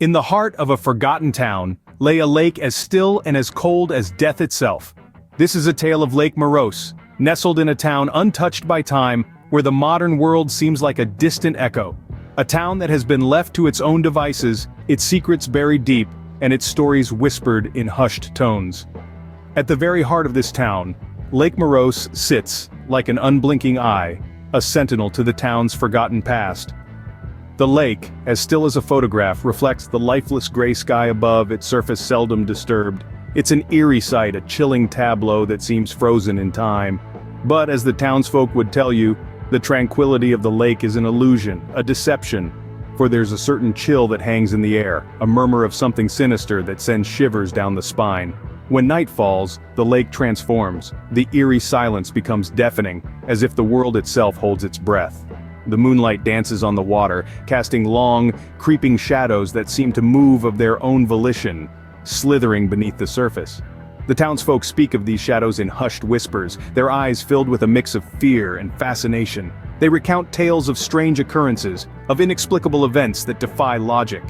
In the heart of a forgotten town lay a lake as still and as cold as death itself. This is a tale of Lake Moros, nestled in a town untouched by time, where the modern world seems like a distant echo. A town that has been left to its own devices, its secrets buried deep, and its stories whispered in hushed tones. At the very heart of this town, Lake Moros sits, like an unblinking eye, a sentinel to the town's forgotten past. The lake, as still as a photograph, reflects the lifeless gray sky above, its surface seldom disturbed. It's an eerie sight, a chilling tableau that seems frozen in time. But as the townsfolk would tell you, the tranquility of the lake is an illusion, a deception. For there's a certain chill that hangs in the air, a murmur of something sinister that sends shivers down the spine. When night falls, the lake transforms. The eerie silence becomes deafening, as if the world itself holds its breath. The moonlight dances on the water, casting long, creeping shadows that seem to move of their own volition, slithering beneath the surface. The townsfolk speak of these shadows in hushed whispers, their eyes filled with a mix of fear and fascination. They recount tales of strange occurrences, of inexplicable events that defy logic.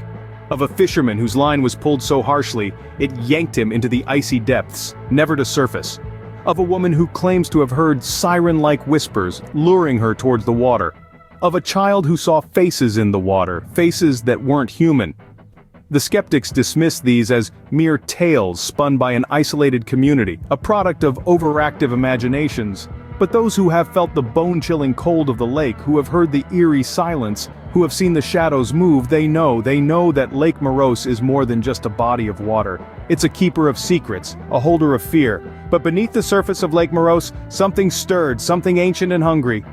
Of a fisherman whose line was pulled so harshly, it yanked him into the icy depths, never to surface. Of a woman who claims to have heard siren-like whispers, luring her towards the water. Of a child who saw faces in the water, faces that weren't human. The skeptics dismiss these as mere tales spun by an isolated community, a product of overactive imaginations. But those who have felt the bone-chilling cold of the lake, who have heard the eerie silence, who have seen the shadows move, they know that Lake Moros is more than just a body of water. It's a keeper of secrets, a holder of fear. But beneath the surface of Lake Moros, something stirred, something ancient and hungry.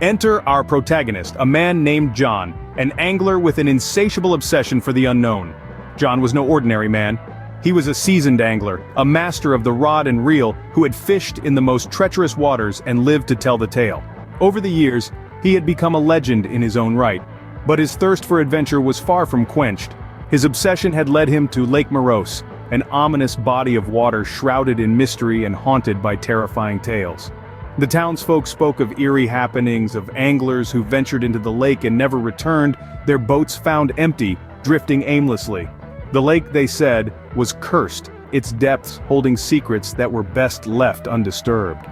Enter our protagonist, a man named John, an angler with an insatiable obsession for the unknown. John was no ordinary man. He was a seasoned angler, a master of the rod and reel, who had fished in the most treacherous waters and lived to tell the tale. Over the years, he had become a legend in his own right. But his thirst for adventure was far from quenched. His obsession had led him to Lake Moros, an ominous body of water shrouded in mystery and haunted by terrifying tales. The townsfolk spoke of eerie happenings, of anglers who ventured into the lake and never returned, their boats found empty, drifting aimlessly. The lake, they said, was cursed, its depths holding secrets that were best left undisturbed.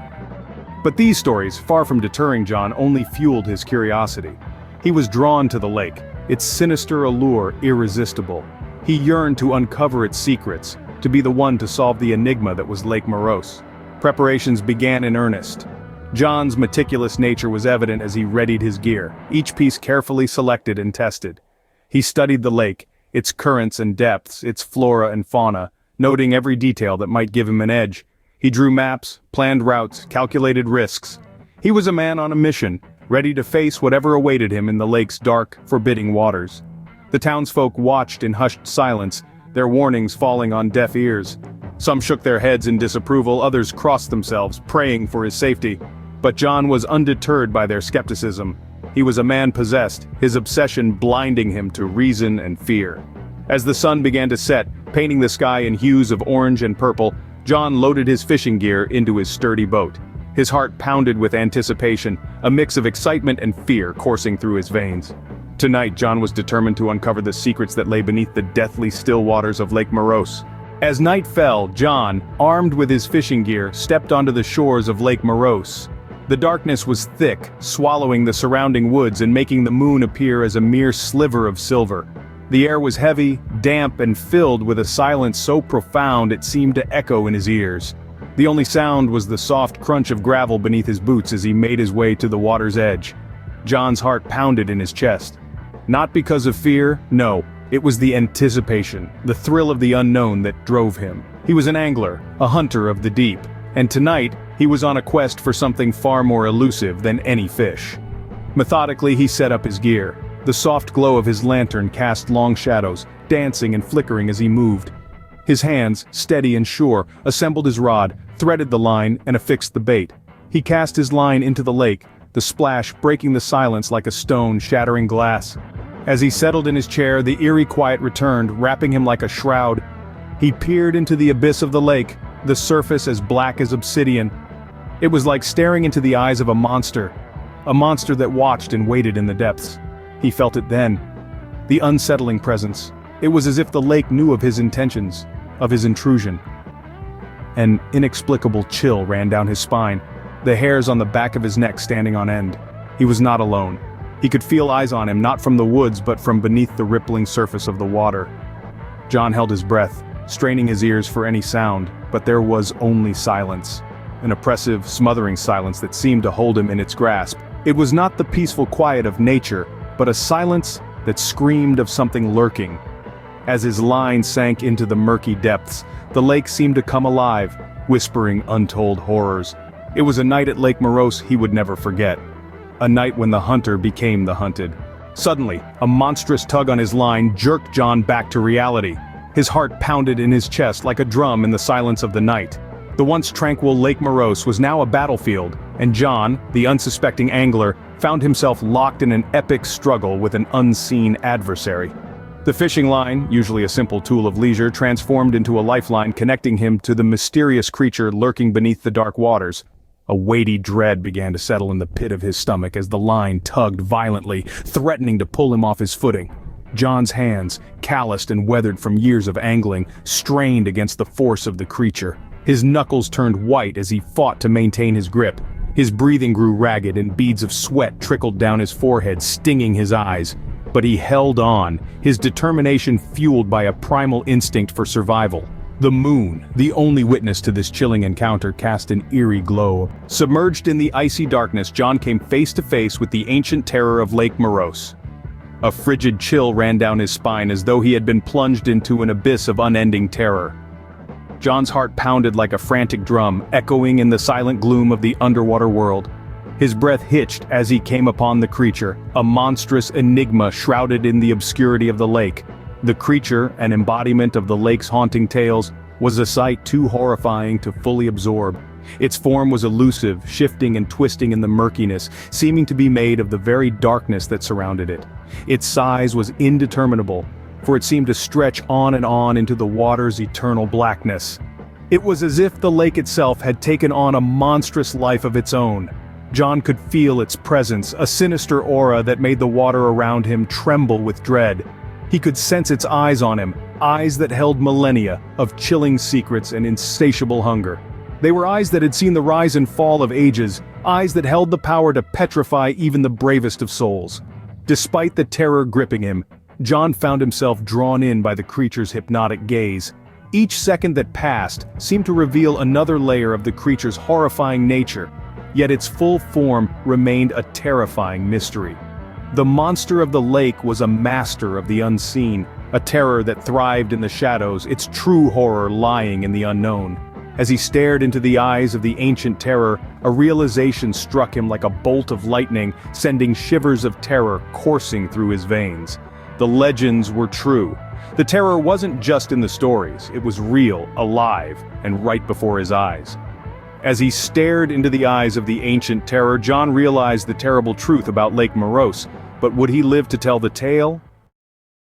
But these stories, far from deterring John, only fueled his curiosity. He was drawn to the lake, its sinister allure irresistible. He yearned to uncover its secrets, to be the one to solve the enigma that was Lake Moros. Preparations began in earnest. John's meticulous nature was evident as he readied his gear, each piece carefully selected and tested. He studied the lake, its currents and depths, its flora and fauna, noting every detail that might give him an edge. He drew maps, planned routes, calculated risks. He was a man on a mission, ready to face whatever awaited him in the lake's dark, forbidding waters. The townsfolk watched in hushed silence, their warnings falling on deaf ears. Some shook their heads in disapproval, others crossed themselves, praying for his safety. But John was undeterred by their skepticism. He was a man possessed, his obsession blinding him to reason and fear. As the sun began to set, painting the sky in hues of orange and purple, John loaded his fishing gear into his sturdy boat. His heart pounded with anticipation, a mix of excitement and fear coursing through his veins. Tonight, John was determined to uncover the secrets that lay beneath the deathly still waters of Lake Moros. As night fell, John, armed with his fishing gear, stepped onto the shores of Lake Moros. The darkness was thick, swallowing the surrounding woods and making the moon appear as a mere sliver of silver. The air was heavy, damp, and filled with a silence so profound it seemed to echo in his ears. The only sound was the soft crunch of gravel beneath his boots as he made his way to the water's edge. John's heart pounded in his chest. Not because of fear, no. It was the anticipation, the thrill of the unknown that drove him. He was an angler, a hunter of the deep, and tonight, he was on a quest for something far more elusive than any fish. Methodically, he set up his gear. The soft glow of his lantern cast long shadows, dancing and flickering as he moved. His hands, steady and sure, assembled his rod, threaded the line, and affixed the bait. He cast his line into the lake, the splash breaking the silence like a stone shattering glass. As he settled in his chair, the eerie quiet returned, wrapping him like a shroud. He peered into the abyss of the lake, the surface as black as obsidian. It was like staring into the eyes of a monster that watched and waited in the depths. He felt it then. The unsettling presence, It was as if the lake knew of his intentions, of his intrusion. An inexplicable chill ran down his spine, the hairs on the back of his neck standing on end. He was not alone. He could feel eyes on him, not from the woods but from beneath the rippling surface of the water. John held his breath, straining his ears for any sound, but there was only silence. An oppressive, smothering silence that seemed to hold him in its grasp. It was not the peaceful quiet of nature, but a silence that screamed of something lurking. As his line sank into the murky depths, the lake seemed to come alive, whispering untold horrors. It was a night at Lake Moros he would never forget. A night when the hunter became the hunted. Suddenly, a monstrous tug on his line jerked John back to reality. His heart pounded in his chest like a drum in the silence of the night. The once tranquil Lake Moros was now a battlefield, and John, the unsuspecting angler, found himself locked in an epic struggle with an unseen adversary. The fishing line, usually a simple tool of leisure, transformed into a lifeline connecting him to the mysterious creature lurking beneath the dark waters. A weighty dread began to settle in the pit of his stomach as the line tugged violently, threatening to pull him off his footing. John's hands, calloused and weathered from years of angling, strained against the force of the creature. His knuckles turned white as he fought to maintain his grip. His breathing grew ragged and beads of sweat trickled down his forehead, stinging his eyes. But he held on, his determination fueled by a primal instinct for survival. The moon, the only witness to this chilling encounter, cast an eerie glow. Submerged in the icy darkness, John came face to face with the ancient terror of Lake Moros. A frigid chill ran down his spine as though he had been plunged into an abyss of unending terror. John's heart pounded like a frantic drum, echoing in the silent gloom of the underwater world. His breath hitched as he came upon the creature, a monstrous enigma shrouded in the obscurity of the lake. The creature, an embodiment of the lake's haunting tales, was a sight too horrifying to fully absorb. Its form was elusive, shifting and twisting in the murkiness, seeming to be made of the very darkness that surrounded it. Its size was indeterminable, for it seemed to stretch on and on into the water's eternal blackness. It was as if the lake itself had taken on a monstrous life of its own. John could feel its presence, a sinister aura that made the water around him tremble with dread. He could sense its eyes on him, eyes that held millennia of chilling secrets and insatiable hunger. They were eyes that had seen the rise and fall of ages, eyes that held the power to petrify even the bravest of souls. Despite the terror gripping him, John found himself drawn in by the creature's hypnotic gaze. Each second that passed seemed to reveal another layer of the creature's horrifying nature, yet its full form remained a terrifying mystery. The monster of the lake was a master of the unseen, a terror that thrived in the shadows, its true horror lying in the unknown. As he stared into the eyes of the ancient terror, a realization struck him like a bolt of lightning, sending shivers of terror coursing through his veins. The legends were true. The terror wasn't just in the stories, it was real, alive, and right before his eyes. As he stared into the eyes of the ancient terror, John realized the terrible truth about Lake Moros. But would he live to tell the tale?